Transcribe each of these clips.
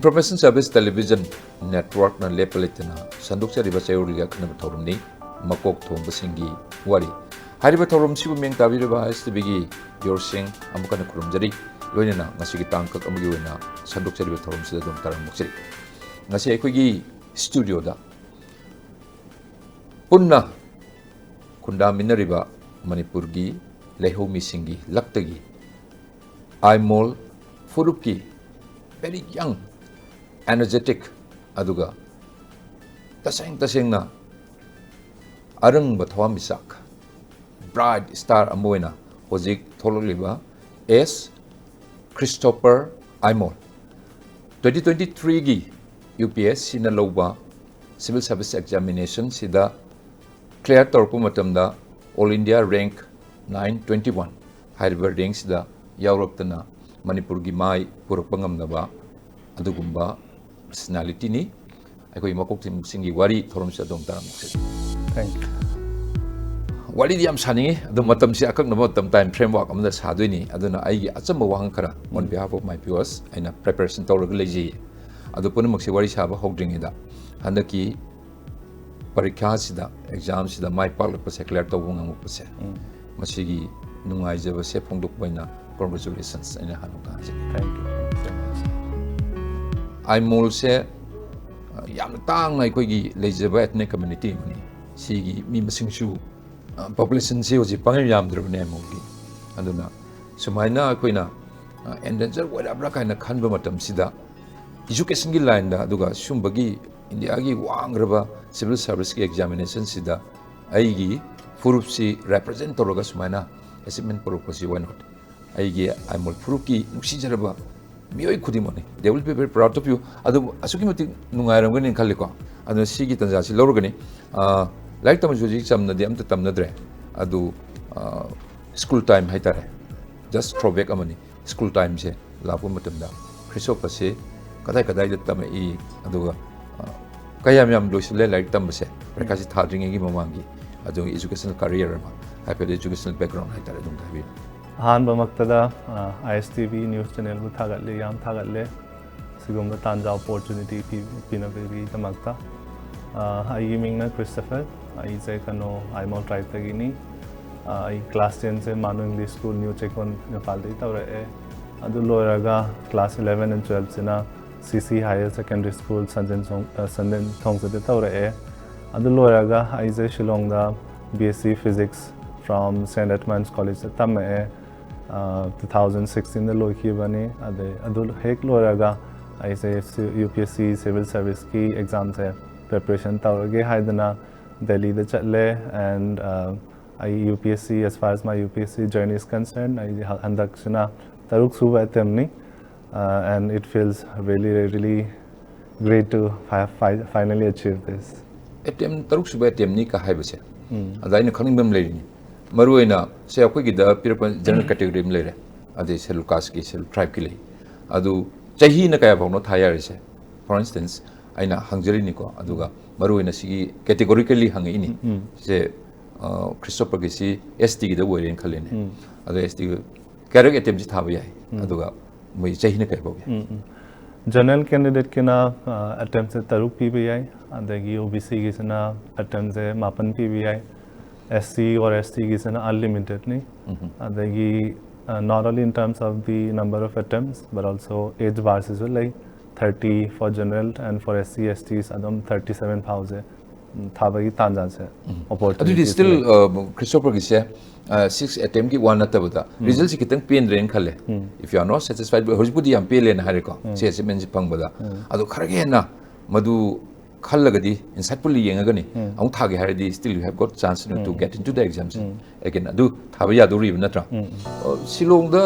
Information Service Television Network na lepalitana sanduk sa riba sayo riga kanam thorum ni Makokthongbasingi Wari. Hariba thorum sibu meng tabi riba STBgi yorsing amukan kurum jari loina na ngasigi tangkak amagi wena sanduk sa riba thorum sida dum tarang muksiri. Ngasi aikogi studio da punna kunda minariba Manipurgi lehomi singi laktagi Aimol Furuki very young energetic aduga taseng na arang bathwa misak bright star amoina hojik thololiba S Christopher Aimol 2023 gi UPSC na loba civil service examination sida clear torpu matamda all India rank 921 hariba rank sida yauraktana Manipur gi mai purupangam naba adugumba personality ni akoi Makokthongbasingi Wari thorum sa dong taram se thank you Wari diam sani adu matam si akak nabo tam time framework amda sadoi ni aduna ai gi achamba wang khara on behalf of my viewers aina preparation tawrag leji adu pun maksi Wari saba hogdring ida handaki parikha sida exam sida mai pak pa se clear taw ngam pa se masigi nungai jaba se phongduk baina congratulations aina hanu ka thank you so much Aimol se yam tang nai koi gi lejaba ethnic community mani sigi mi masing su population se oji pangam yam dru ne mo gi aduna sumaina koina endanger wala bra kaina khanba matam sida education gi line da aduga sumbagi India gi wangraba civil service ki examination sida ai gi furupsi represent toroga sumaina assignment purpose why not ai gi Aimol furuki nuksi jaraba mioi khudimone they will be very proud of you adu asuki mati nungairam gani khalliko adu sigi tanja si lorgani like tam joji chamna de amta tamna dre adu school time haitare just throwback amani school time se lapu matamda christopher se kadai da tam I adu kayam yam loisle like tam se prakasi thadring gi mamangi adu educational career ma happy educational background haitare dum thabi Han bamaktada ISTV news channel bu thagalle yam thagalle sigumba tanja opportunity pina baby tamakta ai mingna Christopher ai se kano Aimol tribe tagini ai class 10 se Manu English School new chekon Nepal dei tawre adu loiraga class 11 and 12 sina CC Higher Secondary School Sanjan Thongsa de tawre adu loiraga ai se Shillong da BSc Physics from St. Edmunds College tame 2016 the loki bane adul hek loraga I say UPSC civil service ki exam se preparation tawrage haidana Delhi the chatle and I UPSC as far as my UPSC journey is concerned I handakshana taruk suba temni and it feels really great to finally achieve this attempt taruk suba temni ka haibase adaina khaningbam leini maruina se akoi gi da pirpan general category m lere ade cell caste ki cell tribe ki le adu chahi na kaya bhawno thaya rise for instance aina hangjari ni ko aduga maruina sigi categorically hangi ni se Christopher gi si ST gi da woren khalene adu ST karag attempt ji thaba yai aduga mai chahi na kaya bhaw general candidate ke na attempt se taruk PBI adagi OBC gi sana attempt se mapan PBI SC or ST is unlimited adagi not only in terms of the number of attempts but also age bars as well like 30 for general and for SC STs adom 37 pause thabagi tanja se opportunity adu still Christopher gi se 6 attempt ki one atabada result si kitang pen ren khale if you are not satisfied with hojpudi am pele na hareko se assessment ji pangbada adu kharage na madu khallagadi insightfully yengagani amuk thage haradi still you have got chance to get into the exams again adu thaba yaduri natra Shillong da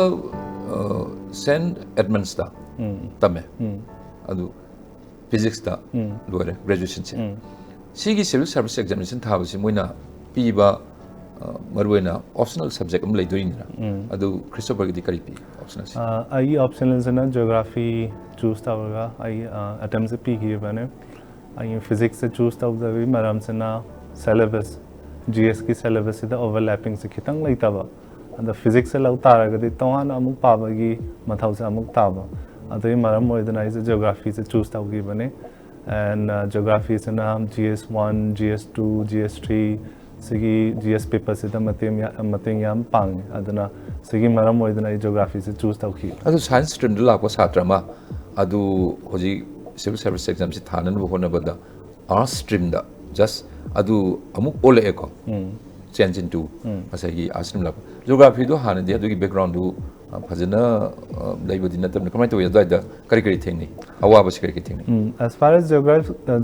St. Edmunds da tame adu physics da lore graduation se sigi civil service examination thaba si moina piba maruena optional subject am leidoina adu Christopher gi kari pi optional ai optional na geography choose tawaga ai attempts pi gi bane I physics se choose tau da vi maram se na syllabus GS ki syllabus se da overlapping se khitang laitaba and the physics se lau tara ga di tongan amuk pa ba gi mathau se amuk ta ba adai maram moidana is geography se choose taugi bane and geography se na GS1 GS2 GS3 sigi GS paper se da mateng yam pang adana sigi maram moidana geography se choose taugi adu science stream la ko satra ma adu hoji civil service exam si thanan bu hona bada arts stream da just adu amuk ole eko change into asagi arts stream la geography do hana dia du background du fazana laibodi natam kamai to yada da kari kari thing ni awa bas kari thing ni as far as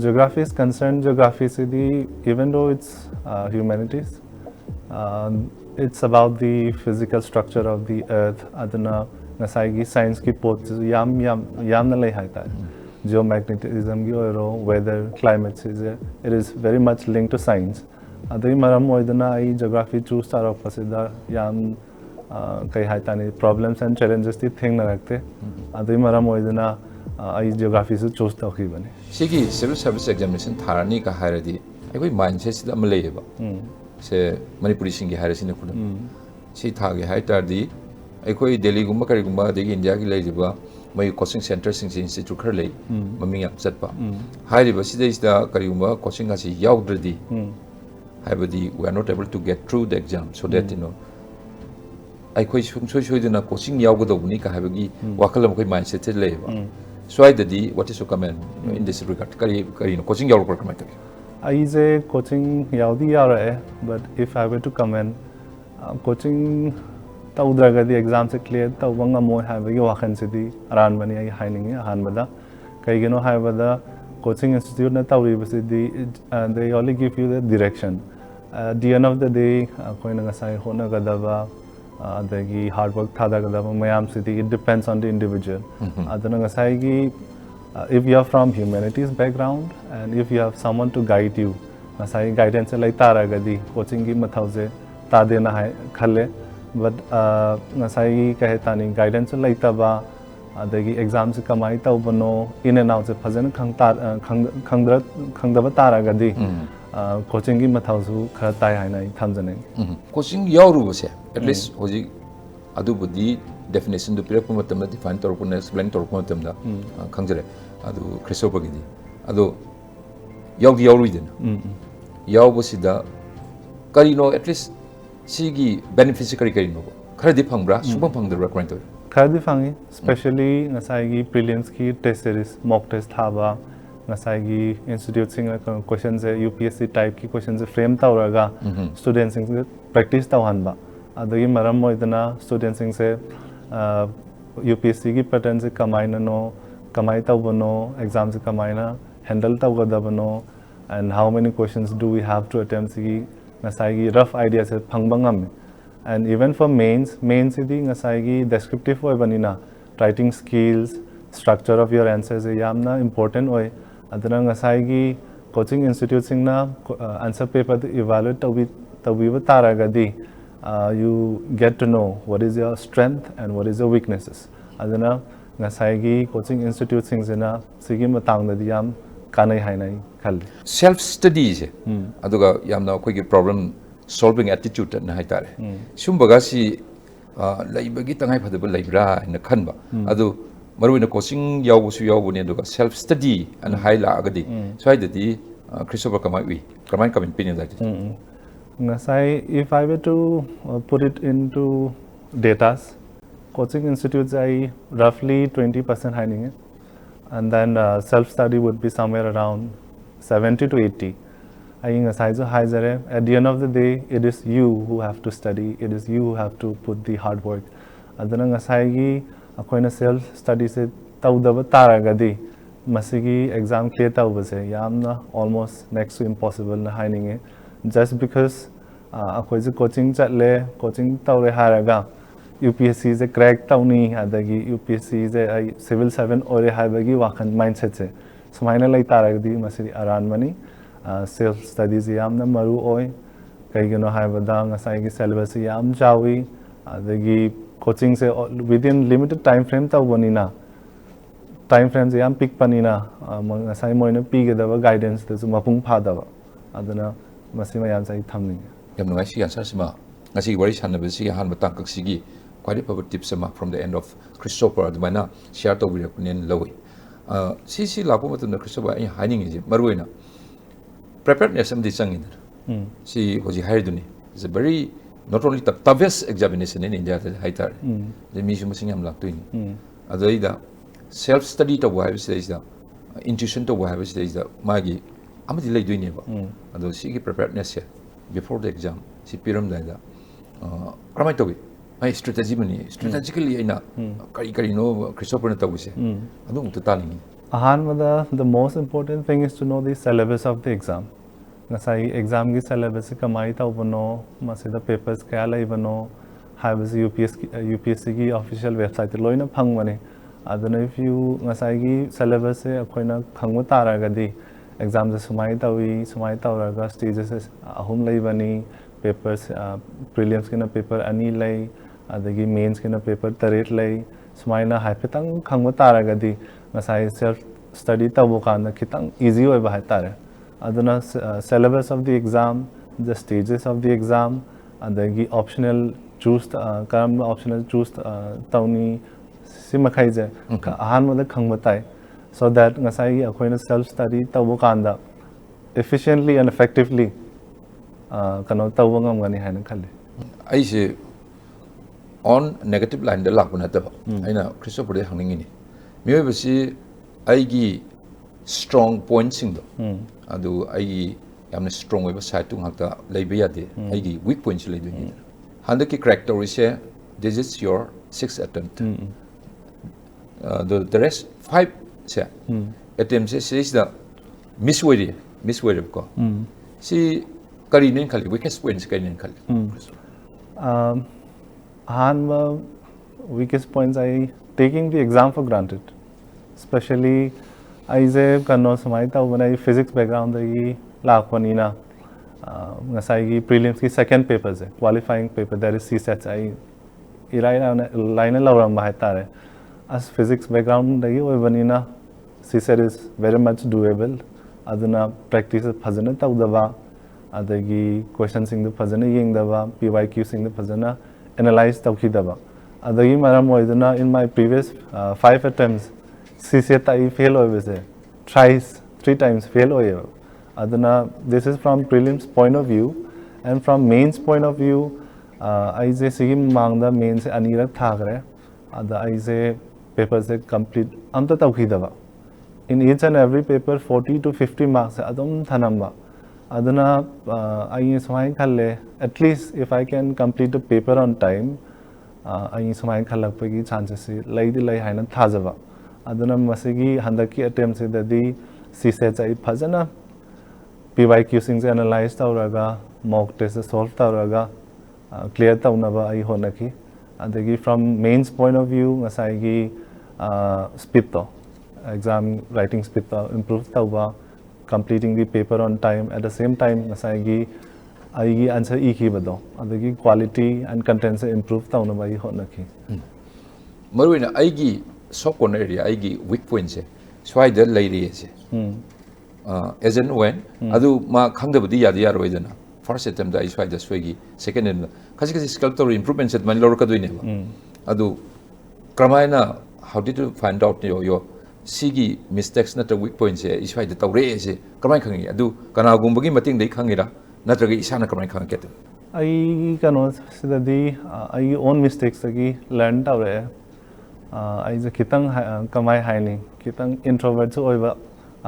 geography is concerned geography is the even though it's humanities it's about the physical structure of the earth adana ngasai science ki pot yam na lai haita geomagnetism gi oro weather climate is it is very much linked to science adai maram oidana I geography choose tar of pasida yam kai haita ni problems and challenges ti thing na rakte adai maram oidana I geography se choose ta ki bane sigi civil service examination tharani ka hairadi ai mindset sida amle ba se manipuri singi hairasi na khuna si thage haita di ai Delhi gumba kari gumba degi India ki lai jiba mai coaching center sing institute khar lai maming yak chatpa hai riba sida is da kari gumba coaching asi yaudrdi haibadi we are not able to get through the exam so that you know ai soi dina coaching yaugadobni ka haibagi wakalam koi mindset lai ba so dadi what is your comment in this regard kari no coaching yaud par comment I is a coaching yaudi yara but if I were to comment coaching taudragadi exam se clear tawanga mo habagi wakhan sidi aran bani ai haining han bada kaigeno haibada coaching institute na tawri basidi they only give you the direction at the end of the day koina ngasai hona gadaba adagi hard work thada gadaba mayam sidi it depends on the individual adana ngasai gi if you are from humanities background and if you have someone to guide you ngasai guidance lai taragadi coaching gi mathause ta dena hai khalle but ngasai kahetani guidance laitaba adagi exam se kamai tawbano in and out se phajana khangdaba taragadi coaching gi mathausu khara tai haina thamjane coaching yauru se at least hoji adu budi definition du pirak matam da define torpuna explain torpuna matam da khangjare adu christopagidi adu yauri den yaubusida karino at least sigi benefits kari no khadi phangbra subang phangdra kran to khadi phangi especially ngasai gi prelims ki test series mock test thaba ngasai gi institute sing questions UPSC type ki questions frame tawraga students sing practice tawhanba adagi maram moidana students sing se UPSC ki pattern se kamaina no kamai tawbano exam se kamaina handle tawgadabano and how many questions do we have to attempt sigi ngasai gi rough ideas phangbangam and even for mains idi ngasai gi descriptive oi banina writing skills structure of your answers yamna important oi adana ngasai gi coaching institute singna answer paper evaluate tawi taragadi you get to know what is your strength and what is your weaknesses adana ngasai gi coaching institute singna sigi matang da yam kanai hainai khal self study je aduga yamna koi gi problem solving attitude na haitare sumbaga si laibagi tangai phadaba laibra na khanba adu maruina coaching yawbusu yawbune aduga self study and haila agadi soidadi christopher kamai come opinion that ngasai if I were to put it into datas coaching institutes I roughly 20% hiding and then self study would be somewhere around 70 to 80 I think at the end of the day it is you who have to study it is you who have to put the hard work adana ngasai gi akoina self study se tawdaba taragadi masigi exam clear tawbase yamna almost next to impossible na haining just because akoi je coaching chatle coaching tawre haraga UPSC is a crack tawni adagi UPSC is a civil servant ore habagi wakhan mindset se sumaina lai taragdi masiri aran mani self studies yamna maru oi kaigeno haibada ngasai gi syllabus yam chawi adagi coaching se within limited time frame tawbonina time frames yam pick panina ngasai moina pigedaba guidance the mapung phadaba aduna masima yam sai thamni yam ngai si answer sima ngasi wari sanna be si han batang kak sigi quite a couple tips from the end of Christopher the mana share to with lowi si lapo matunda Christopher ai hiding is maruina preparedness am disang si hoji hireduni is a very not only the toughest examination in India haitar the mission am laktuini adoida self study to why is the intuition to why is the magi amadi lay doing ba ado si ki preparedness before the exam si piram da kramai to my strategy mani strategically aina kari no Christopher na tawuse adu to talingi the most important thing is to know the syllabus of the exam ngasai exam gi syllabus kamai tawbano masida papers kaya laibano habis UPSC gi official website loina phangmani aduna if you ngasai gi syllabus se akoina khangmu taragadi exam se sumai tawraga stages ahum laibani papers prelims kina paper ani lay adagi mains kina paper taret lay sumaina haipetang khangmu taragadi ngasai self study tabu kana kitang easy oi ba tare aduna syllabus of the exam the stages of the exam adagi optional choose karam optional choose tawni simakhai je ahan mada khangba tai so that ngasai akoina self study tabu kanda efficiently and effectively kano tabu ngamgani haina khali aise on negative line da lakuna ta aina Christopher de hangningi ni miyobasi aigi strong points sing do adu ai yamna strong oiba side tung hakta leiba yade aigi weak points leidu ni handaki character is this is your sixth attempt the rest 5 say attempts is the misway ko si kari nen khali weakest points kari nen khali weakest points I taking the exam for granted especially I say kano samai ta when physics background the lakoni na ngasai gi prelims ki second paper je qualifying paper that is CSAT I line lawram ba tare as physics background the oibanina CSAT is very much doable aduna practice phajana tawdaba adagi questions sing the phajana yengdaba PYQ sing the phajana analyze tawkhidaba adagi maram oiduna in my previous 5 attempts CSAT I fail ovese tries 3 times fail oye aduna this is from prelims point of view and from mains point of view I say sigim mangda mains anirak thagre ada I say paper se complete amta tawkhidaba in each and every paper 40 to 50 marks adum thanamba aduna I smai khalle at least if I can complete the paper on time I smai khalakpagi chances laidi lai haina thajaba aduna masigi handaki attempt se dadi CSAT ai phajana PYQ sing analyze tawraga mock test solve tawraga clear tawnaba ai honaki adagi from mains point of view ngasai gi speed to exam writing speed to improve tawba completing the paper on time at the same time ngasai gi ai gi answer ki bado adagi quality and content se improve tawnaba ai honaki maruina ai gi soft corner area ai gi weak point se swai da leiri se as and when adu ma khangdabudi yadi yaroidana first attempt da iswai da swagi second and kasi sculptor improvement set man lor ka doine ba adu kramaina how did you find out your sigi mistakes na weak points se iswai da tawre se kramai khangi adu kana gumbagi mating dei khangira natraga isana kramai khangke tu ai kano sidadi ai own mistakes agi learn tawre ai je kitang kamai haini kitang introvert so oiba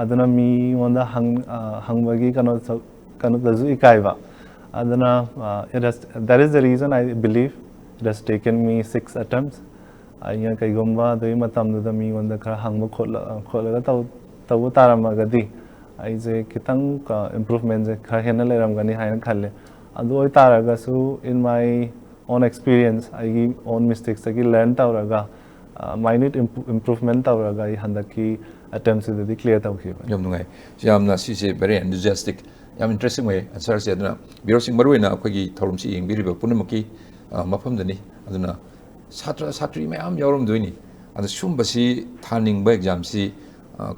aduna mi wanda hangbagi kano dazu ikaiba aduna that is the reason I believe it has taken me 6 attempts ai kai gomba doi matam da mi wanda khara hangba khola taw taramagadi ai je kitang improvement je khara hena leram gani haina khalle adu oi taraga su in my own experience I own mistakes agi learn tawraga minute improvement tawraga I handaki attempts the clear tawkhiba yom nungai jamna si se very enthusiastic yam interesting way answer se aduna biro sing maruina akogi thorum si yingbiriba punamaki mafam dani aduna satri mayam yorom doini adu sumbasi thaning ba exam si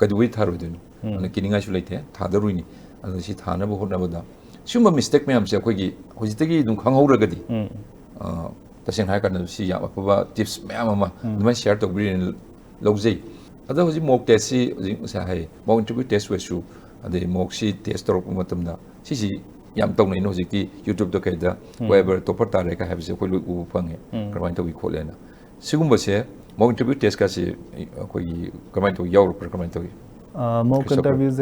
kadui tharu dun anu kininga su leite thadaruini adu si thana bo hona bada sumba mistake mayam se akogi hojitagi dum khanghauragadi taseng hai kan si ya pa tips ma'am ma mai share to green lojei ada hoji mock test si hoji sa hai mock interview test we su ade mock si test tor pu matam da si yam tong nei no ji ki youtube to kai da wherever to par ta re ka have se khoi lu u phange kramai to wi khole na sigum ba se mock interview test ka si khoi kramai to yaw par kramai to mock interviews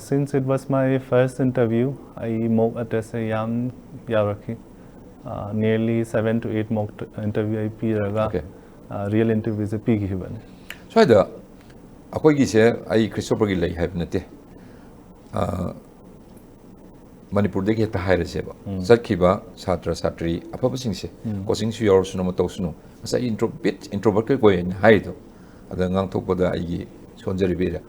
since it was my first interview I mock test yam yarakhi nearly 7 to 8 mock interview I pi raga real interviews pi gi bane so da akoi gi se ai Christopher gi lai have na te Manipur de ke ta haire se ba sakhiba satra satri apaba sing se coaching su yor suno to suno asa introvert ke ko en hai do ada ngang thok da ai gi sonjari bera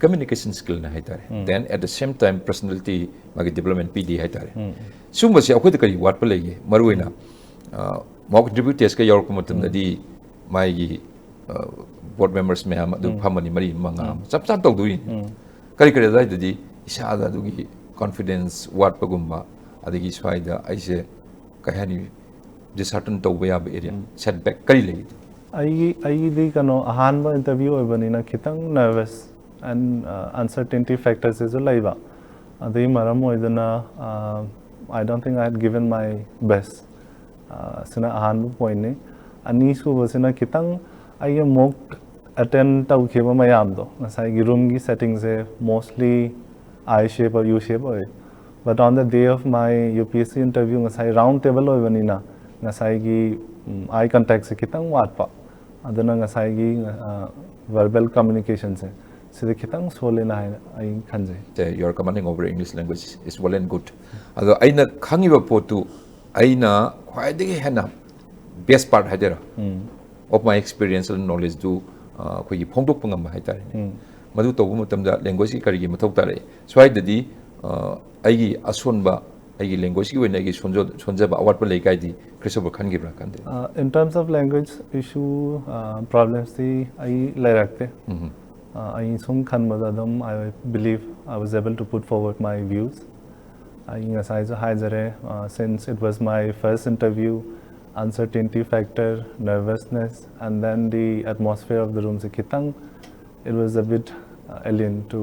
communication skill na hai tare then at the same time personality magi development pd hai tare sumba se akhoi de kari wat pa lege maruina mock interview test ka yor ko matam da di mai gi board members me am du phamani mari manga chap chap to du kari kari dai di isa da du gi confidence wat pagumba adigi swaida aise kahani dishearten to ya area setback kari legi I di kano ahanba interview oibanina khitang nervous and uncertainty factors is laiba adi maram oidana I don't think I had given my best sina ahanba point ne ani su basina khitang I mock attend tau kheba mayam do nasai gi room gi settings e mostly I shape or U shape or but on the day of my UPSC interview ngasai round table oi banina ngasai gi eye contact se kitang wat pa adana ngasai gi verbal communication se sida kitang sole na ai khanje you are commanding over English language is well and good ado aina khangiba potu aina khwai de hena best part hadera of my experience and knowledge do khoi phongdok pangam hai tare madu to matamda language ki kari mathau tare swai dadi aigi asonba aigi language ki wena gi sonja ba awat pa lai kai di Christopher khan gi bra kan de in terms of language issue problems the I lai rakte I sum khan madadam I believe I was able to put forward my views I ngasai so hai jare since it was my first interview uncertainty factor nervousness and then the atmosphere of the room se kitang it was a bit alien to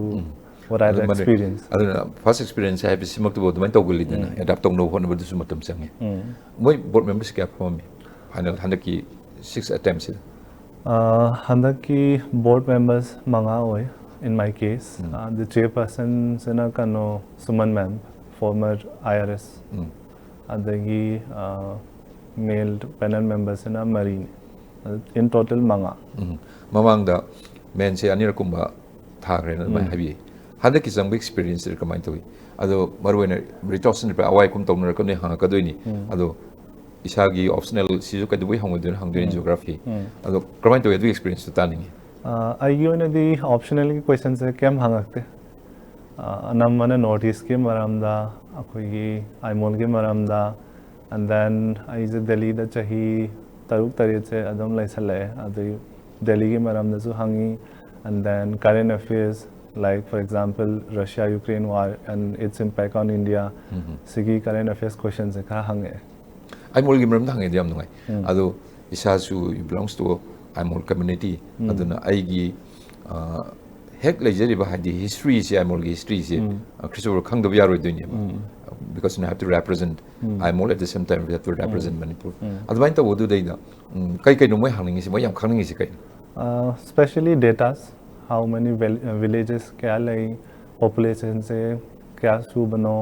what I had experienced. First experience I have is simak to the toggle dana adapt to no one with the matam sange moi board members cap for me final handaki 6 attempts handaki board members manga oi in my case the chairperson sena kano Suman ma'am former IRS adagi male panel members sena Marine in total manga mamang da men se anira kumba thagre na mai habi hada ki jang experience re kamai toi ado marwena retortion pe awai kum tawna ko ne hanga ka doini ado isagi optional si ju ka du hang den hang den geography ado kamai toi du experience to tani ayo ne di optional ki questions se kem hangakte anam mane notice ke maramda akoi gi Aimol ke maramda and then I is Delhi da chahi taruk tare che adam laisale ado Delhi ke maram da su hangi and then current affairs like for example Russia Ukraine war and its impact on India sigi current affairs questions ka hange Aimol gi maram da hangi diam ngai ado isa su belongs to Aimol community aduna ai gi hek lejeri ba hadi history se Aimol gi history se Christopher khang da yaro dunya because you have to represent Aimol at the same time you have to represent Manipur advain ta wodu dei da kai no moi hangning se moi yam khangning se kai especially data how many villages kya lai population se kya su bano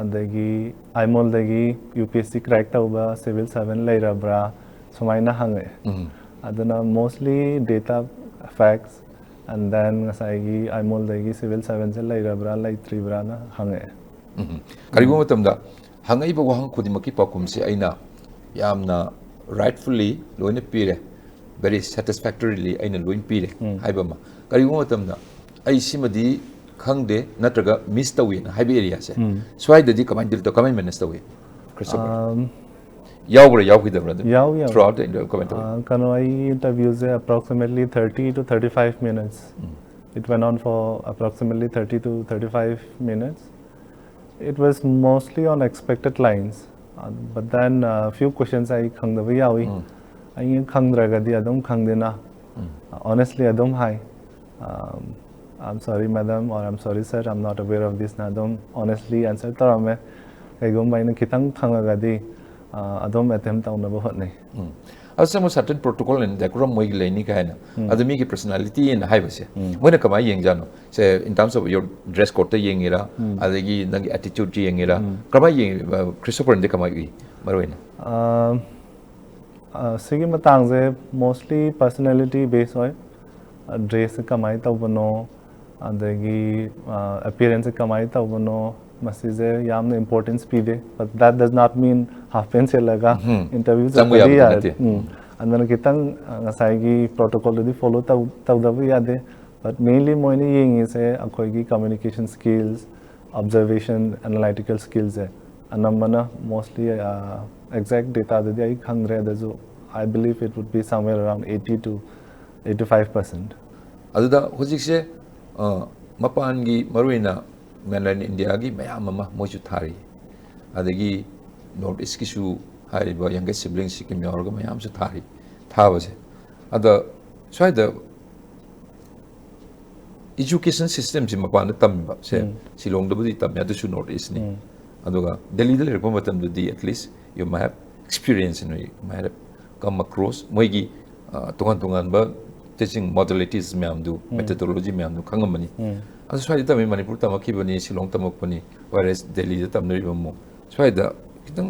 adagi Aimol dagi UPSC crack ta uba civil servant lai rabra sumaina hange adana mostly data facts and then ngasai gi Aimol dagi civil servant se lai rabra lai tribra na hange karibu matam da hangai ba wahang khudimaki pakum se aina yamna rightfully loine pire very satisfactorily aina loin pire haiba ma karibu matam da ai simadi khangde natraga miss tawi na haibe area se swai dadi kamai dil to kamai manage tawi Christopher yaw khidabra throughout the comment kano I interviews approximately 30 to 35 minutes it went on for approximately 30 to 35 minutes it was mostly on expected lines but then few questions I khangdaba yawi I khangdragadi adum khangdena honestly adum hi I'm sorry madam or I'm sorry sir I'm not aware of this na adum honestly answer tarame kaigum baina kitang khangagadi adum attempt taunaba hotnai asam certain protocol and decorum moi leini kaina adami ki personality in hai base moina kamai yeng jano say in terms of your dress code ta yengira adagi nang attitude yengira kamai yeng Christopher inde kamai gi maroina sigi matang je mostly personality based hoy dress kamai tawbano adagi appearance kamai tawbano masise yamna importance pide but that does not mean half pen se laga interview Samui ya andana kitang ngasai gi protocol di follow tawdabu yade but mainly moini yeng is akhoi gi communication skills observation analytical skills hai anamana mostly exact data da I khangre da jo I believe it would be somewhere around 80 to 85%. Aduda hojik se mapan gi maruina mainland India gi mayam ama moju thari adagi north east ki su hariba younger siblings ki myorga mayam su thari thabase ada swai the education system si mapan da tamba se silong da budi tam ya da su north east ni aduga delhi da lerpa matam di at least you might have experience you might have come across moi gi tungan ba teaching modalities mayam du methodology mayam du khangamani adu swai da me manipur tamaki bani silong tamakpani whereas delhi da tamnari mo swai da kitang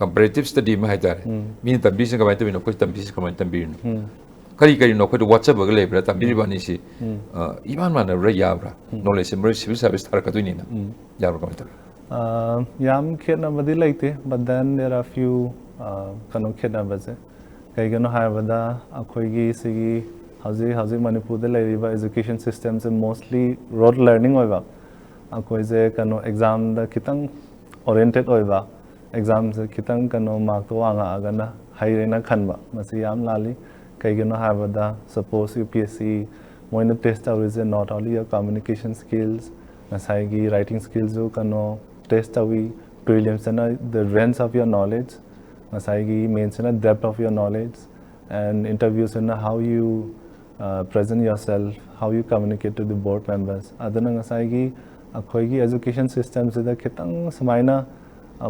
comparative study ma haidare min tambi se kamai tamino ko tambi se kamai tambi no kari no ko whatsapp ga lebra tambi bani si iman mana ra yabra knowledge mer civil service tar ka duini na yabra kamai tar yam khena badi laite but then there are few kanu khena baze kai gano haibada akhoi gi sigi Housing Manipur the education systems and mostly rote learning hoiba akoi je kano exam da kitang oriented hoiba exam se kitang kano mark to anga agana hairena khanba masi yam lali kaigeno habada suppose UPSC moina test is not only your communication skills nasai gi writing skills jo kano test awi prelims na the range of your knowledge nasai gi mains na depth of your knowledge and interviews na how you present yourself, how you communicate to the board members. Adana ngasai gi akhoi gi education system se da kitang samaina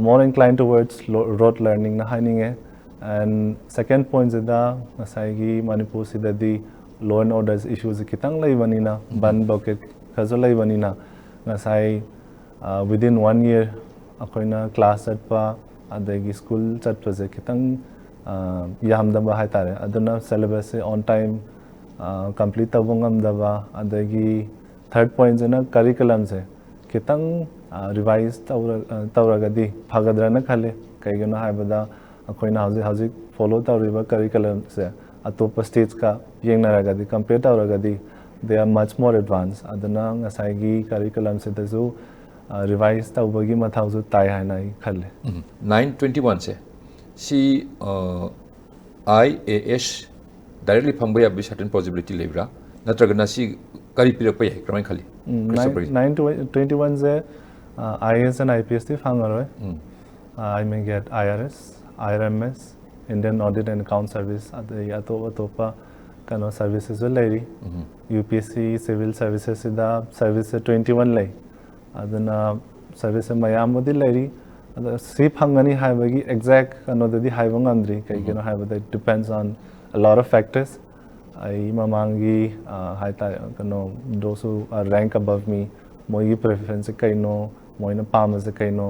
more inclined towards rote learning na haining hai and second point is da ngasai gi Manipur se da di law and orders issues kitang lai banina ban bucket khazo lai banina ngasai within 1 year akoina class at pa adagi school chat pa je kitang yamda ba hai tare aduna syllabus on time complete tabungam daba adagi third point na curriculum se kitang revise tawragadi phagadra khale kaigena haibada akoina hauji follow tawriba curriculum se atopa stage ka yengna ragadi compare tawragadi they are much more advanced adana ngasai gi curriculum se dazu revise tawbagi mathau ju tai haina khale 921 se si IAS directly phangba ya certain possibility lebra natragana si kari pirak pa kramai khali 921 je IAS and IPS ti phangaroi I may get IRS IRMS Indian Audit and Account Service adai atopa kano services lairi UPSC civil services da service 21 lai adana service mayam odi lairi si phangani haibagi exact kano dadi haibang andri kai kano haibada depends on a lot of factors. I mamangi haita kano those who are rank above me moi preference kaino moina pamas kaino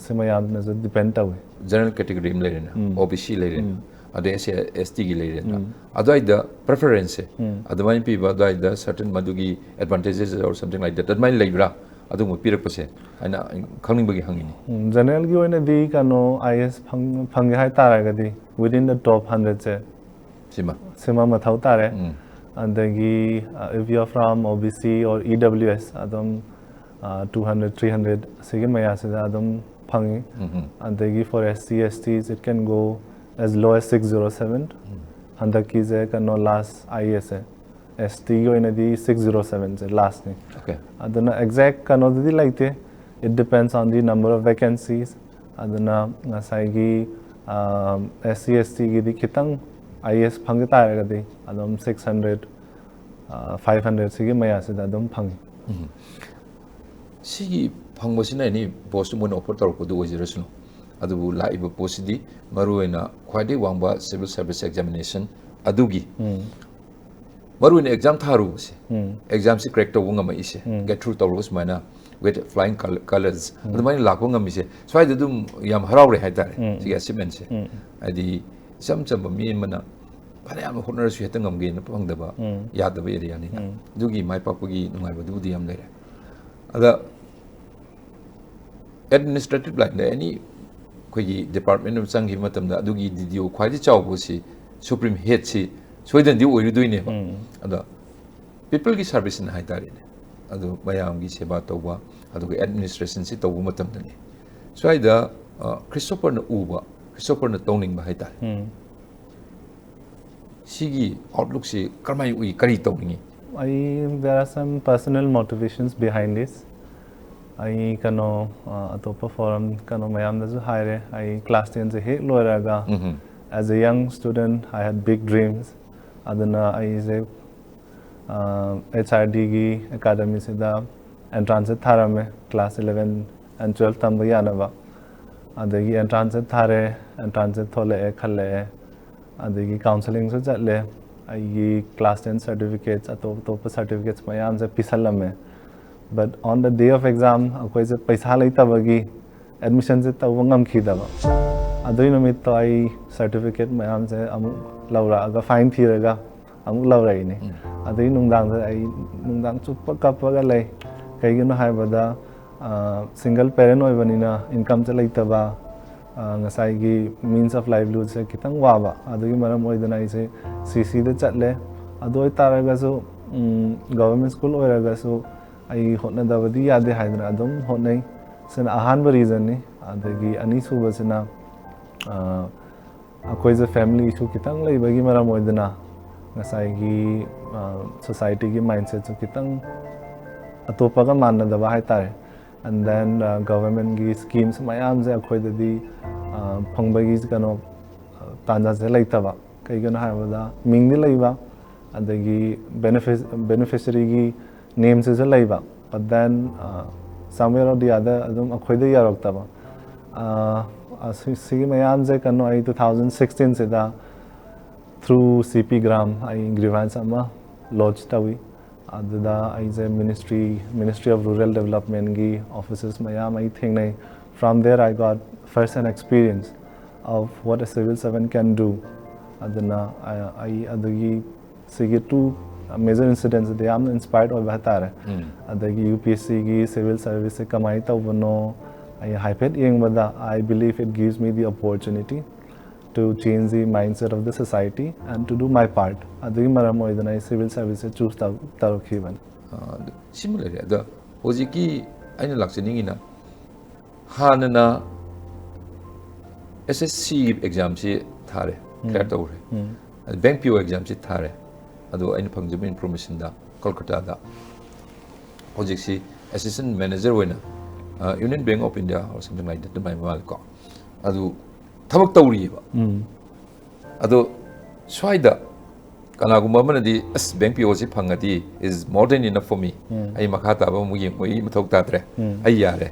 semayam na depend tawe general category im leirena OBC leirena adu ST gi leirena adai the preference adamai pi ba adai the certain madugi advantages or something like that mai leibra adu mo pirak pase aina khangning bagi hangini general gi oina di kano IS phang hai taragadi within the top 100 se sima mathau tare andagi if you are from OBC or EWS adum 200 300 sigin maya se adum phangi andagi for SC STs it can go as low as 607 handaki je kano last IS ST yo in the 607 je last ni okay aduna exact kano di like it depends on the number of vacancies aduna ngasai SC ST gi di khitang IS phang ta ra ga di adum 600 500 sigi maya sida adum phang sigi phangbasina ni post mo offer tor ko du ojirasno adu laiba post di maruena khwadi wangba civil service examination adugi maruena exam tharu se exam si crack to ngam ise get through to rus mana with flying colors adumai lakko ngam ise swai dum yam harawre haitare sigi achievement se adi sam mi mana phayam honor su heta ngam ge na pangdaba yadaba area ni dugi mai papagi nungai badu di yam lere ada administrative line any kogi department of sangi matamda adugi didio khwaji chawbo si supreme head si soidan di oiru doine ba ada people ki service na haitare ne adu mayam gi seba tawba adu administration si tawbu matamda ne soida Christopher na uba Christopher na towning ba haitare sigi outlook si karmai ui kari tawningi there are some personal motivations behind this I kano atopa forum kano mayam da ju haire I class 10 se he loiraga as a young student I had big dreams adana I is a HRD gi academy se da entrance tharame class 11 and 12 tam yana ba adagi entrance thare entrance thole khalle adagi counseling so chatle I class 10 certificates atopa certificates mayam se pisalame but on the day of exam akoi se paisa leitabagi admission se tawangam khidaba adoi numit to I certificate mayam se amu laura aga fine thiraga amu laura ini adoi nungdang se I nungdang chupa kapaga lei kaigino haibada single parent oibanina income se leitaba ngasai gi means of livelihood se kitang waba adoi maram oidana I se CC de chatle adoi taraga so government school oiraga so I hotna dabadi yade haidna adum hotnai sen ahanba reason ni adagi ani suba sena akoi ze family issue kitang lei bagi mara moidna ngasai gi society gi mindset so kitang atopa ga manna daba hai tare and then government gi schemes mayam je akoi dadi phangbagi kano tanja je leitaba kai gana haibada mingni leiba adagi beneficiary gi names is a laiba but then somewhere or the other adum akhoi de yarok taba sigi mayam je kano I 2016 se da through CP gram I grievance ama lodge tawi adda I je ministry of rural development gi offices mayam I think nai from there I got first hand experience of what a civil servant can do adna I adagi sigi two major incidents they am inspired or better adagi UPSC gi civil service se kamai tawno I hyped yeng bada I believe it gives me the opportunity to change the mindset of the society and to do my part adagi maram oidana civil service se choose tarokhiban similarly the hojiki aina laksening ina hanana SSC exam si thare clear tawre bank PO exam si thare ado aina phangjiba information da Kolkata da project si assistant manager wena Union Bank of India or something like that my mal ko ado thabak tawri ba ado swaida kana gumba manadi as bank PO si phangati is more than enough for me ai makha ta ba mu yeng moi mathok ta tre ai yare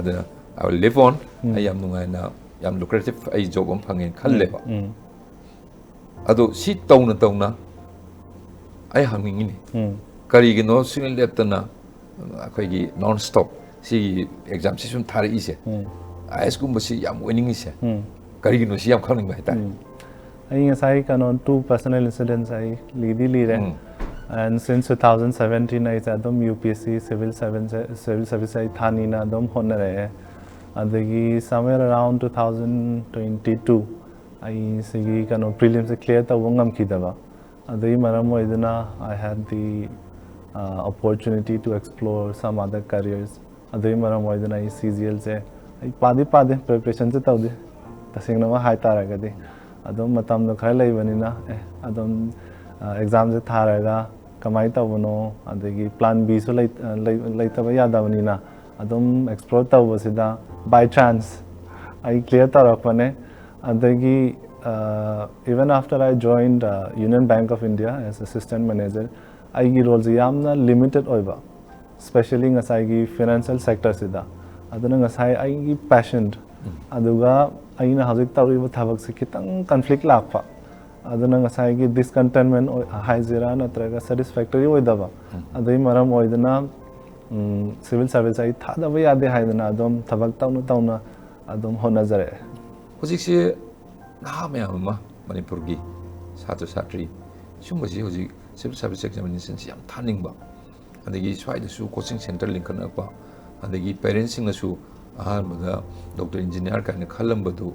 ado I will live on I am nungai na yam lucrative ai job am phangen khalle ba ado si tawna I hanging in Karigino, single leptana, non stop. See exam session Tari is it. I ask Gumbasi, I'm winning is it. Karigino, see, I'm calling by that. I can on two personal incidents I lead and since 2017 I said them UPSC civil service I Thanina them honore and the somewhere around 2022 I see can prelims clear the wongam kidava. I had the opportunity to explore some other careers. I CGL se padi preparation se tawde tasingna ma hai taragadi adom matam no khar lai banina adom exam se tharaga kamai tawno adagi plan B so lai taba yada banina adom explore tawbasida by chance I clear tarakpane adagi even after I joined Union Bank of India as assistant manager aigi roles yamna limited oiba especially ngasai financial sector sida aduna ngasai aigi passion aduga aina hajik tawriba thabak se kitang conflict lakpa aduna ngasai gi discontentment haizira natraga satisfactory oidaba adai maram oidana civil service ai thadaba yade haidana adom thabak tawna adom honajare hojikse naha mayam ama manipurgi satru satri sumbaji hojik civil service examination si yam thaningba adagi swai su coaching center link na pa adagi parents sing na su ahanbada doctor engineer kan khalambadu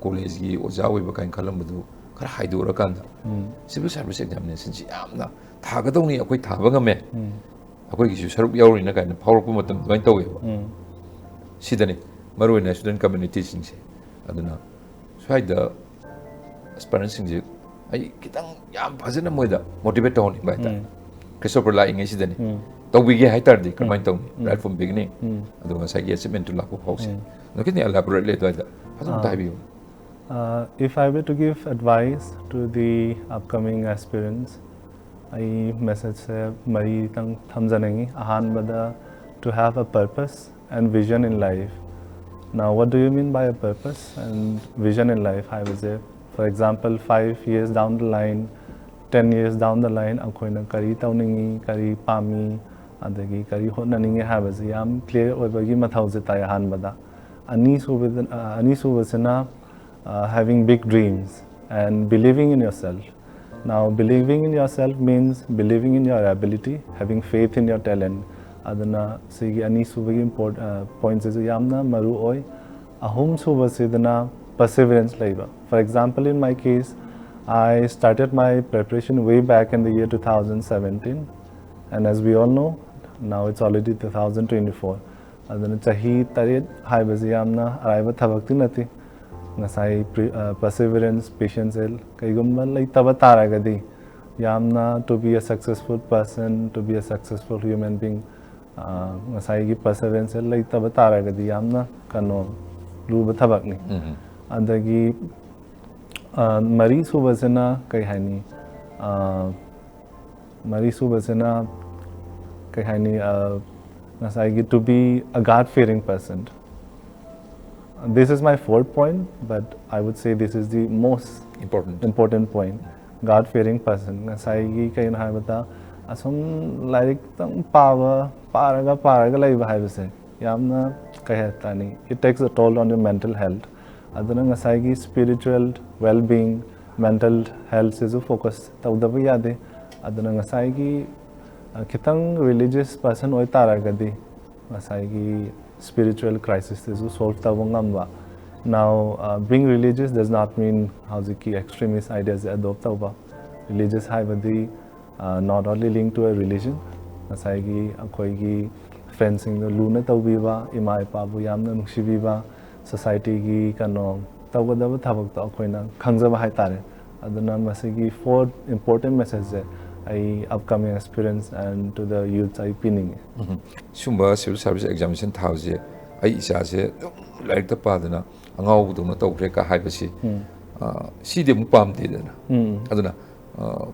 college gi oja oiba kan khalambadu khara haidura kan civil service examination si yamna thagadawni akoi thaba ngame akoi gi su saruk yauri na kan phawrukpa matam doin taweba sidani maruina student community sing se aduna swai da aspirants sing je ai kitang yam phajana moida motivate tawni bai ta Christopher la ingai sidani tawbige haitar di kamai tawni right from beginning adu ngasai gi achievement to lakho hause no kini elaborate le da phajam taibi if I were to give advice to the upcoming aspirants I message mari tang thamjanangi ahan bada to have a purpose and vision in life. Now what do you mean by a purpose and vision in life? I would say for example 5 years down the line 10 years down the line akoina kari tawningi kari pami adagi kari hotnaningi habase yam clear oibagi mathau je tai han bada ani subasana having big dreams and believing in yourself. Now believing in yourself means believing in your ability, having faith in your talent. Adana sigi ani subagi points is yamna maru oi ahum subasidana perseverance labor. For example, in my case, I started my preparation way back in the year 2017, and as we all know, now it's already 2024. Adana chahi tarit hai baziyamna araiba thabakti nati. Ngasai perseverance, patience kaigumba lai tabatara gadi. Yamna to be a successful person, to be a successful human being. Ngasai gi perseverance lai tabatara gadi yamna kano ruba thabakni. Adagi mari subasana kai haini mari subasana kai haini ngasai gi to be a God fearing person. This is my fourth point, but I would say this is the most important point. God fearing person ngasai gi kai na habata asum like tang paraga laiba haibase yamna kai hatani it takes a toll on your mental health. Aduna ngasai gi spiritual well-being, mental health is a focus tawdaba yade. Aduna ngasai gi kitang religious person oi taragadi ngasai gi spiritual crisis is solve tawangamba. Now being religious does not mean hauziki extremist ideas adopt tawba. Religious haibadi not only linked to a religion ngasai gi akoi gi fencing the luna tawbiba ima ipa bu yamna nungsibiba society gi kano tawgadaba thabak ta akoina khangjaba haitare aduna masigi four important messages I upcoming aspirants and to the youth I pinning sumba civil service examination thause ai isa se like ta padana angau buduna tawre ka haibasi si de mu pam de dana aduna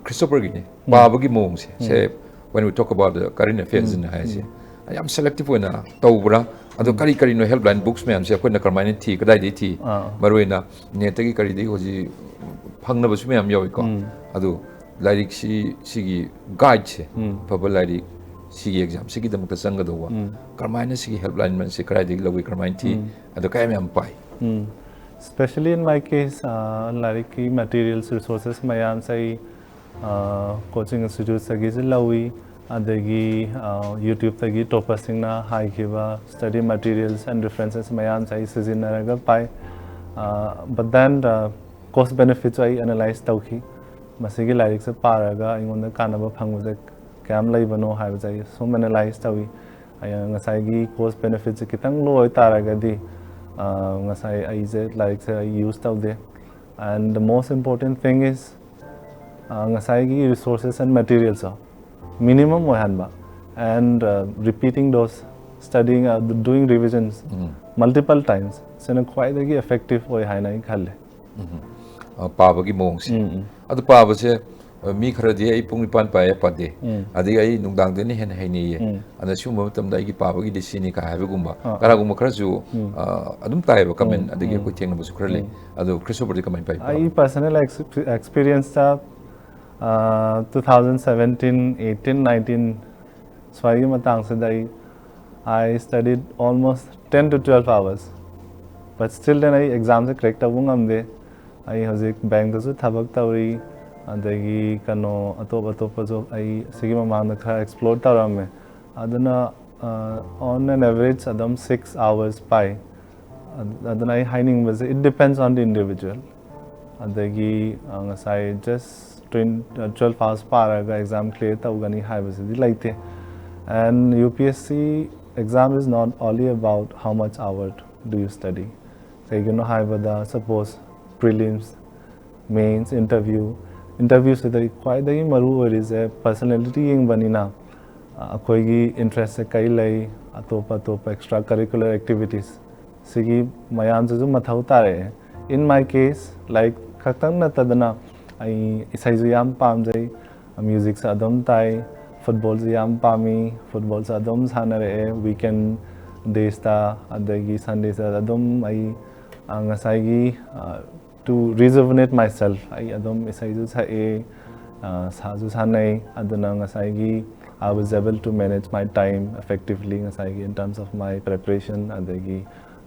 Christopher gi babagi mong se when we talk about the current affairs in haise I am selective oina tawbra ado kari no helpline books me am se akoina karmaini thi kadai di thi maruina net gi kari di hoji phangna basu me am yawi ko ado lairik sigi guide se pabal lairik sigi exam sigi damak ta sanga do wa karmaini sigi helpline man se kadai di lawi karmaini thi ado kai me am pai especially in my case lairik ki materials resources mayam sai coaching institute sagi se lawi adagi YouTube tagi topping na high kiva study materials and references mayam sai sizinaraga pai but then cost benefits I analyze tauki masigi lyrics se paraga ingonda kanaba phanguse kam laibano haiba sai so analyze tawi ngasai gi cost benefits kitang loi taragadi ngasai I je lyrics I use taude and the most important thing is ngasai gi resources and materials minimum ohanba and repeating those studying doing revisions multiple times sena khwai da gi effective oi haina I khalle पाबगी मोंगसी अदु पाबसे मी खरदि आई पुंग निपान पाए पादे अदि आई नुंगदांग देनि हेन हेनि ये अदा सुम मतम दाई पाबगी दिसिनी का हाबेगुम्बा कारागुम्बा खरजु अदुम तायबा comment अदि को थेंग बसु खरले अदु क्रिसोबर कमेंट पाइ I personal experience ta 2017 18 19 swagi matang se dai I studied almost 10 to 12 hours but still then I exam se correct abung amde I hozik bank da su thabak tawri adagi kano atop job I sigi mamang da kha explore tawram me aduna on an average adam 6 hours pai aduna I hining was it depends on the individual adagi ngasai just 12 hours paraga exam clear tawgani haibasi laite and UPSC exam is not only about how much hour do you study kaigino haibada suppose prelims mains interviews se dai kwai dai maru is a personality ying banina akoi gi interest se kai lai atop extra curricular activities sigi mayam ju mathau tare in my case like khatang na tadana I isai ju yam pam jai music sa adom tai football ju yam pami football sa adom sanare weekend days ta adagi sunday sa adom I angasai gi to rejuvenate myself I adom isai ju sa sa ju sanai aduna ngasai gi I was able to manage my time effectively ngasai gi in terms of my preparation adagi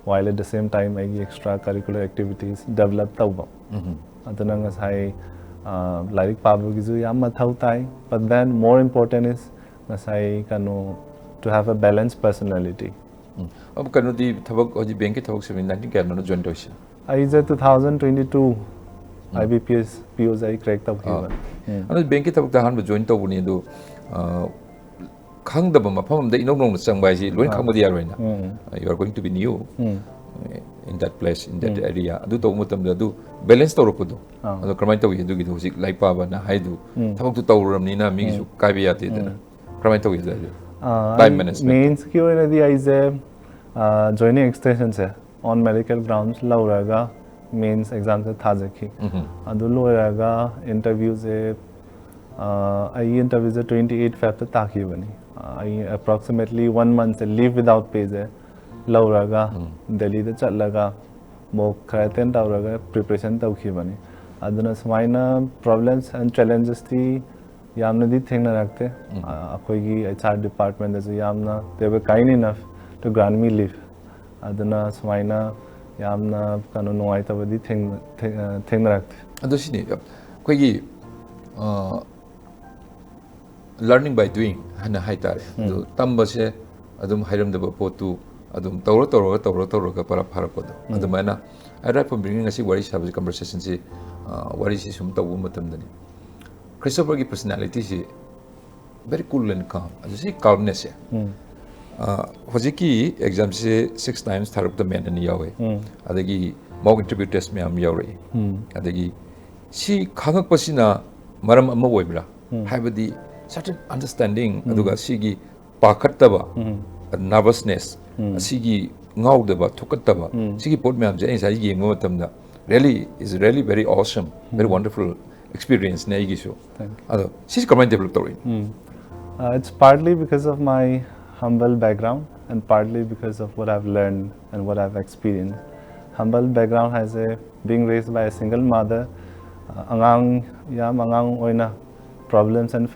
while at the same time I extra curricular activities develop tawba aduna ngasai like pabagi ju yam mathau tai but then more important is ngasai kanu to have a balanced personality अब कनो दी थबक होजी bank के थबक 19 के no join दो시 I is 2022 IBPS POs I cracked up given अनो bank के थबक हान join तोबनी दो खंगदब मफम दे इनो नो संगबाय जी लोइन खंगबदि यारोइना you are going to be new in that place in that area adu to mutam da du balance tawrupdu adu kramai tawi du gi hojik lai pa ba na haidu thabak tu tawramni na mi su kai ba yate da kramai tawi da time management mains ki oina di I is joining extension se on medical grounds lauraga mains exam se thajaki adu loiraga interviews e I interviews 28 Feb ta taki bani I approximately 1 month leave without pay je lauraga Delhi da chatlaga mock kharaten tawraga preparation tawki bani aduna smaina problems and challenges ti yamna di thengna rakte akoi gi HR department da yamna they were kind enough to grant me leave aduna smaina yamna kanu noi tabadi thengna rakte adu sini koi gi learning by doing hana hai tare adu tamba se adum hairam da potu adum tawro ka para pharakodo adumana I right from bringing asi Wari sabji conversation si Wari si sum tawu matam dani Christopher ki personality si very cool and calm adu si calmness ya hojiki exam se 6 times tharup the man ani yawe adagi mock interview test me am yawe adagi si khangak pasina maram amma oibra haibadi certain understanding aduga sigi pakhattaba nervousness sigi ngaudaba thukattaba sigi pot me amje sai yeng matamda really is really very awesome very wonderful experience na igi show ado sisi kamai develop tori it's partly because of my humble background and partly because of what I've learned and what I've experienced humble background has a being raised by a single mother angang oina problems and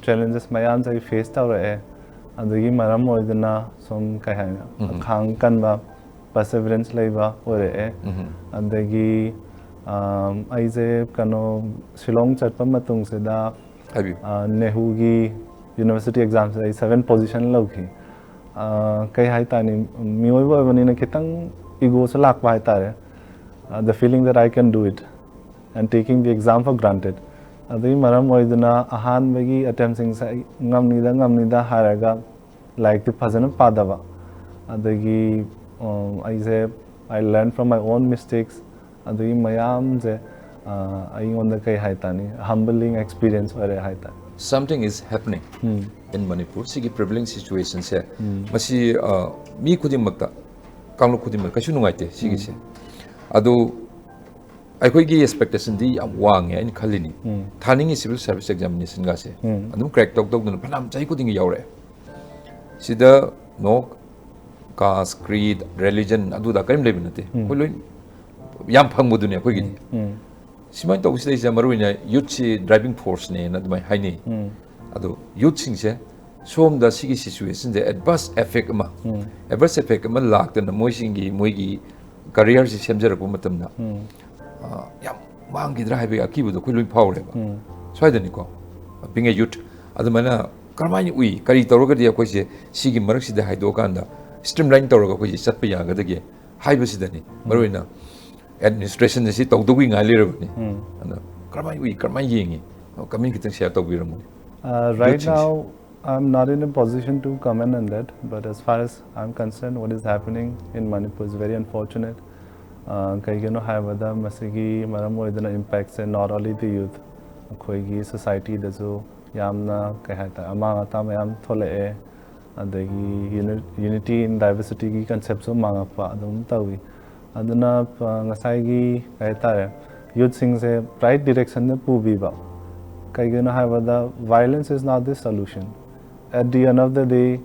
challenges mayam I faced tawra adagi maram oidna som kahana khang kanba perseverance leiba ore adagi I je kano Shillong chatpa matung se da Nehu gi university exams I 7 position lauki kai hai tani mioi bani na kitang ego se lak ba hai tare the feeling that I can do it and taking the exam for granted adai maram oidna ahan bagi attempts sing sai ngamni da haraga like the phajana padaba adagi I learned from my own mistakes adagi mayam je I on the kai haitani humbling experience where haita something is happening in Manipur sigi prevailing situation se masi mi khudimakta kanglo khudimak kasu nungaite sigi se adu aikoigi expectation di yam wang ya in khalini thaning civil service examination ga se adum crack tok tok dun phanam chai khuding yaure sida no caste creed religion adu da karim lebinate koi loi yam phang budune aikoigi simai tok sida is maruina youth driving force ne na dum haini ado youth sing se som da sigi situation de adverse effect ma lakta na moi singi moi gi career si semjar ko matam na yam mangi dra haibe akibu do khului phawre ba soidani ko being a youth adumana karmani ui kari toroga dia ko se sigi marak sida haido kanda streamline toroga ko chatpa yaga dage haiba sidani maruina administration si tawdugui ngali rabani ana karmai yengi kamin kitang share tawbiramuni Right now, I'm not in a position to comment on that, but as far as I'm concerned, what is happening in Manipur is very unfortunate. Kaigano haivada masigi maramoidana impacts not only the youth, koigi society dazu yamna kahata amang atama yam thole adagi unity in diversity ki concept so manga pa adum tawi aduna ngasai gi kahata youth sing se right direction ne pubi ba. Violence is not the solution. At the end of the day,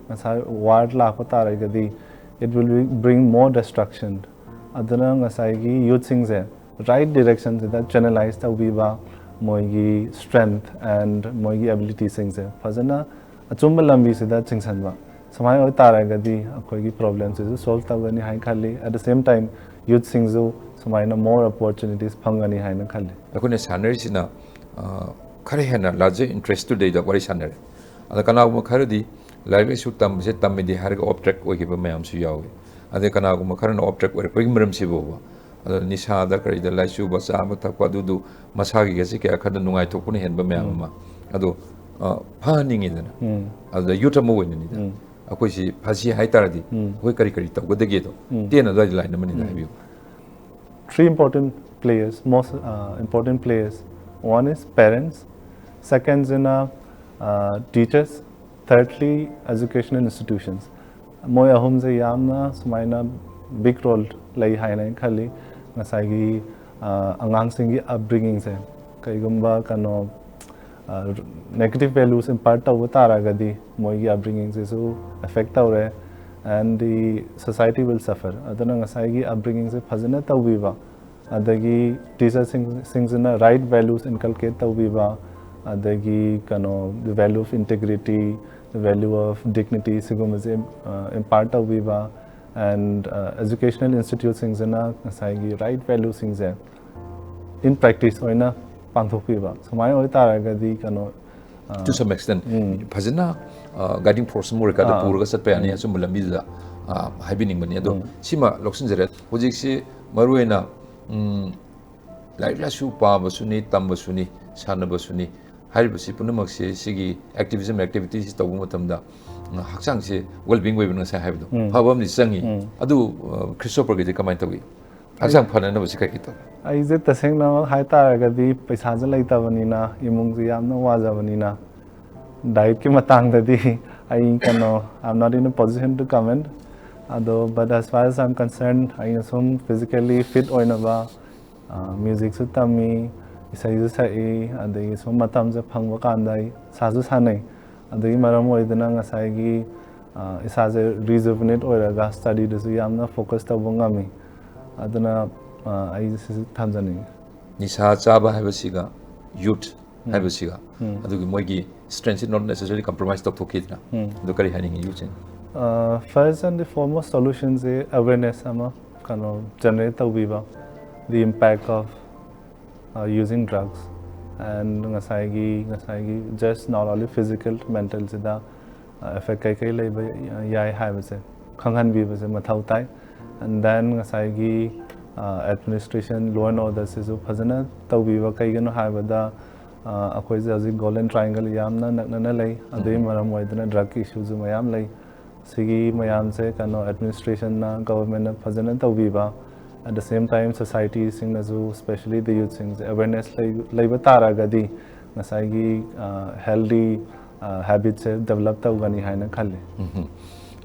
it will bring more destruction. Youth sings right direction that channelize the moigi strength and moigi ability sings. Fazana achumba lambi se that sings hanba. Samay oi taragadi akoigi problems is solve tawani hai khali. At the same time, youth sings samay na more opportunities phangani hai na khali. Akune sanari sina khare hena larger interest today da wari sanare ada kana guma khare di live shoot tam se tam di har ga object oi ba mayam su yawe ada kana guma khare no object oi ko maram si bo ada nisa da kare da lai su ba sa ma ta kwa du masa gi ge ke khada nungai thok ne hen ba mayam ma ado phaning idana ada yuta mo wen ni da akoi si phasi hai tar di hoi kari taw go de ge do tena da line na mani da bi three important players, most important players. One is parents, second is teachers, thirdly educational institutions. Moi ahum se yamna sumaina big role lai haina khali ngasai angang singi upbringing se kaigumba kano negative values impart taw taragadi moi gi upbringing se so affect tawre and the society will suffer adana ngasai gi upbringing se phajana tawbiba adagi teacher sings in the right values inculcate tawbiba adagi kano the value of integrity, the value of dignity sigumase impart tawbiba and educational institute sings in a ngasai right value sings in practice oina pangthokpiba samai oi taragadi kano to some extent phajana guiding force more ka da purga satpa ani asum lambi da haibining bani ado sima loksin jere hojik si maruena like la su pa basuni tam basuni sana basuni hari basi punamak se sigi activism activities tawu matamda haksang se well being we bna sa haibu habam ni sangi adu christopher ge kamai tawi haksang phana na basi ka kito ai je taseng na hai ta ga di paisa ja laita bani na imung ji yam na wa ja bani na diet ki matang da di ai kano I'm not in a position to comment although but as far as I'm concerned I assume physically fit oina ba music su tami isai ju sai adai so matam ja phangba kan dai sa ju sanai adai maram oidana ngasai gi isa je rejuvenate oira ga study du yam na focus ta bongami adana ai is thamjani nisa chaba habasiga youth habasiga adugi moigi strength is not necessarily compromise to thokidna do kari haning youth first and the foremost solutions is awareness ama kano generate tawbiba the impact of using drugs and ngasai just not only physical mental sida effect kai lai yai hai base khanghan bi base mathau tai and then ngasai administration law and order se so phajana tawbiba kai gano hai bada akoi jaji golden triangle yamna nakna lai adei maram oidana drug issues mayam lai sigi mayam se kano administration na government na phajana tawbiba at the same time society sing azu especially the youth sings awareness lai batara gadi ngasai gi healthy habit se develop tawgani haina khalle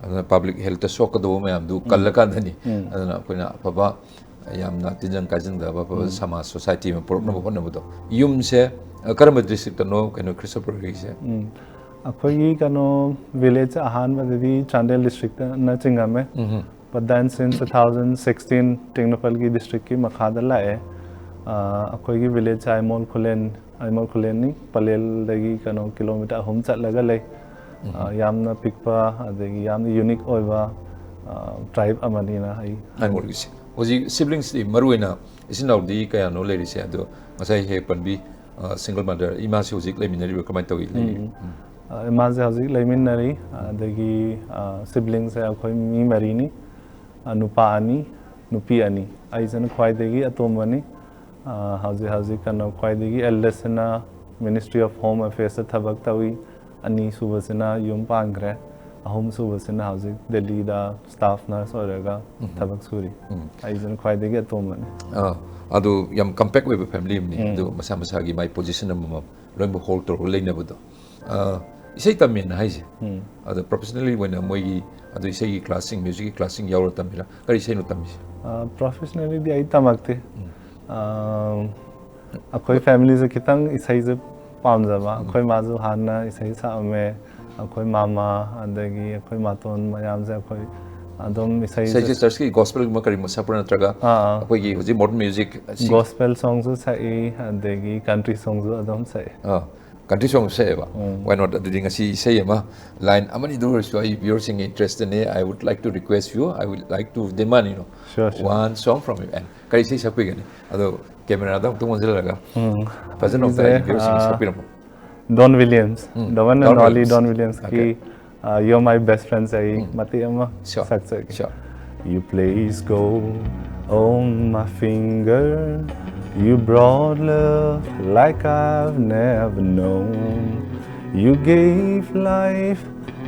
aduna public health sokado mayam du kallaka dhani aduna koina papa yamna tinjang kajang da papa sama society me porok no bonna budo yum se karama district no kaino Christopher se akhoi kano village ahan ma di Chandel district na chingame but then since 2016 Tingnapal ki district ki makhada lae akhoi ki village Aimol khulen ni palel dagi kano kilometer hum chatlaga lei yamna pikpa adagi yamna unique oiba tribe amani na ai Aimol gi oji siblings di maruina isinau di kaya no lady se ado masai he panbi single mother ima se oji leminari comment tawi ima se oji leminari adagi siblings se akhoi mi marini nupa ani nupi ani ai jan khwai dagi atomani hauji kano khwai dagi eldest na Ministry of Home Affairs thabak tawi ani subasina yum pangre ahum subasina hauji Delhi da staff nurse oraga thabak suri ai jan khwai dagi atomani adu yam compact we family ni adu masa masa gi my position am loim hold to leina budo isai tamin haije adu professionally when moi gi adu isai gi classing music gi classing yaur tamira kari isai no tami professionally di ai tamakte akhoi family se kitang isai je pamjaba akhoi maju hanna isai sa ame akhoi mama andagi akhoi maton mayam se akhoi adom isai church ki gospel ma kari masa purna traga akhoi gi hoji modern music gospel songs sai andagi country songs adom sai country song say ba why not doing a say ma line amani do so if you're singing interested in I would like to request you I would like to demand sure. one song from you and kari say sa pigani ado camera da tu monjela laga person of the you're singing sa pigamo Don Williams the one and only Don Williams ki you're my best friend say mati amma saksa sure you please go on my finger you brought love like I've never known. You gave life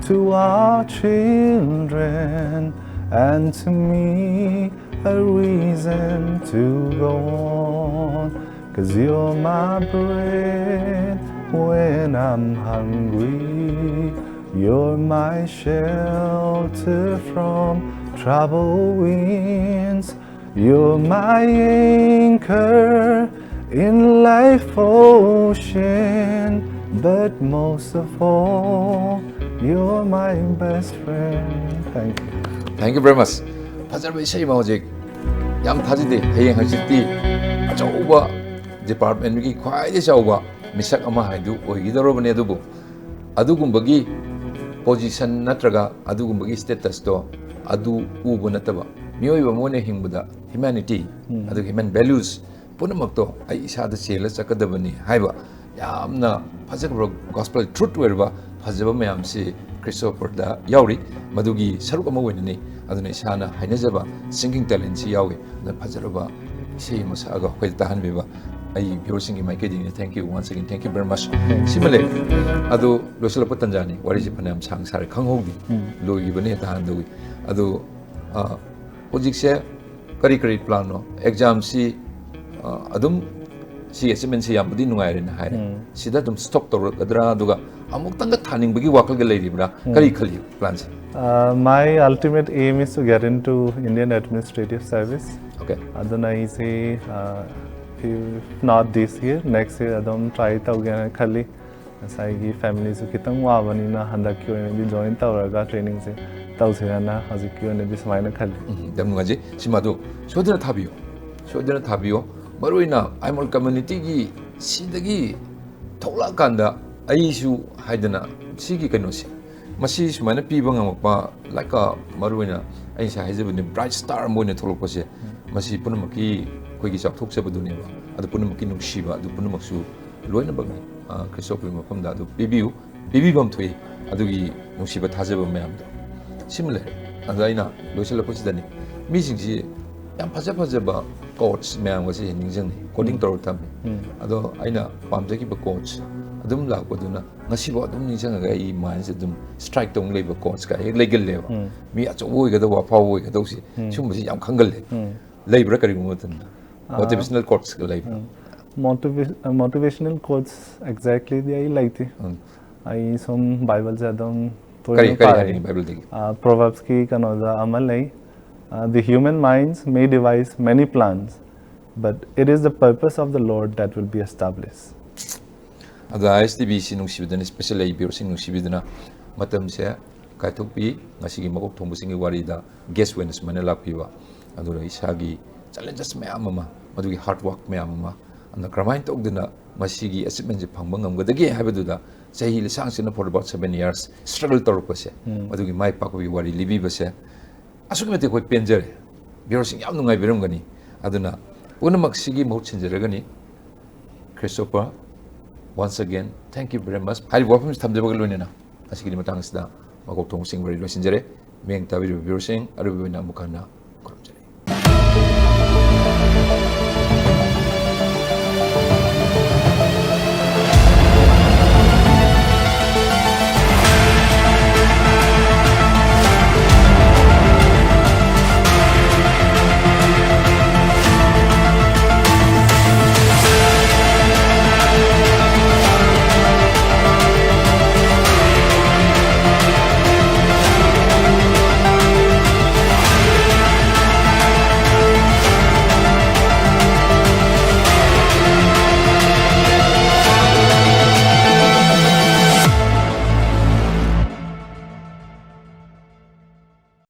to our children and to me a reason to go on. 'Cause you're my bread when I'm hungry. You're my shelter from troubled winds. You're my anchor in life ocean, but most of all, you're my best friend. Thank you. Thank you very much. Fajar bai sai ma hojik yam thajide hayeng hajiti achauba department gi khwai de chauba misak ama haidu oigidaro bane adubu adugumbagi position natraga adugumbagi status to adu ubu nataba miyoiba mone hingbuda humanity adu human values punamakto ai isada chela chakadabani haiba yamna fajabro gospel truth werba fajaba mayam si Christopher da yauri madugi saruk ama wenani aduna isana hainajaba singing talent si yawi da fajaraba sei masaga khoi tahan beba ai viewers ngi maike ding thank you once again thank you very much simale adu losala patanjani wari ji panam sang sare khanghogi logi bane tahan dogi adu hojik se kari plan no exam si adum si assignment si yamdi nungai ren haire sida dum stop to adra duga amuk tanga thaning bagi wakal ga leiribra kari khali plan si My ultimate aim is to get into Indian Administrative Service. Okay. Aduna I say if not this year, next year adum try tawgena khali sai gi family su kitang wa bani na handa kyo ne join tawraga training se tawsena haji kyo ne bi samaina khali dam ngaji simadu sodana thabiyo maruina Aimol community gi sidagi thola kanda aisu haidana sigi kanosi masi sumaina piba ngampa like a maruina aisa haijabuni bright star moine tholokpase masi punamaki koigi chapthok sabaduni adu punamaki nungsiba adu punamaksu loina bagni Christopher mafamda adu bibibam thoi adugi nungsiba thajaba mayamdo simile adu aina loisalapachidani misingsi yam phajaba coach mayam gasi ningjang coding tor tam ado aina pamjaki ba coach adum lakpaduna ngasibo adum ningjang ga I mind se dum strike tong leba coach ka ek legal leba mi achoi ga da wa phaw oi ga dosi sumsi yam khangal le lebra kari gumotan motivational quotes ka lebra motivational quotes exactly the I like I some Bible jadam Kari hari Bible degi. Proverbs ki kanoda amal nahi. The human minds may devise many plans, but it is the purpose of the Lord that will be established. Ada ISTB si nungsibidana special ay biro si nungsibidana matam se kaithokpi ngasigi Makokthongbasingi Wari da guest witness mana lakpiwa aduna isagi challenges mayam ama madugi hard work mayam ama and kramain tokduna masigi achievement je phangba ngamgadagi habeduda chahi lisang sina for about 7 years struggle torpase madugi mai pakbi wari libi base asukme te koi penjare biro sing yam nungai biramgani aduna punamak sigi mohut chinjaragani Christopher. Once again, thank you very much. Hari wafam thamjabagal loinena asigi matang sida Makokthongbasingi Wari loisinjare meng tabiru biro sing arubi na mukana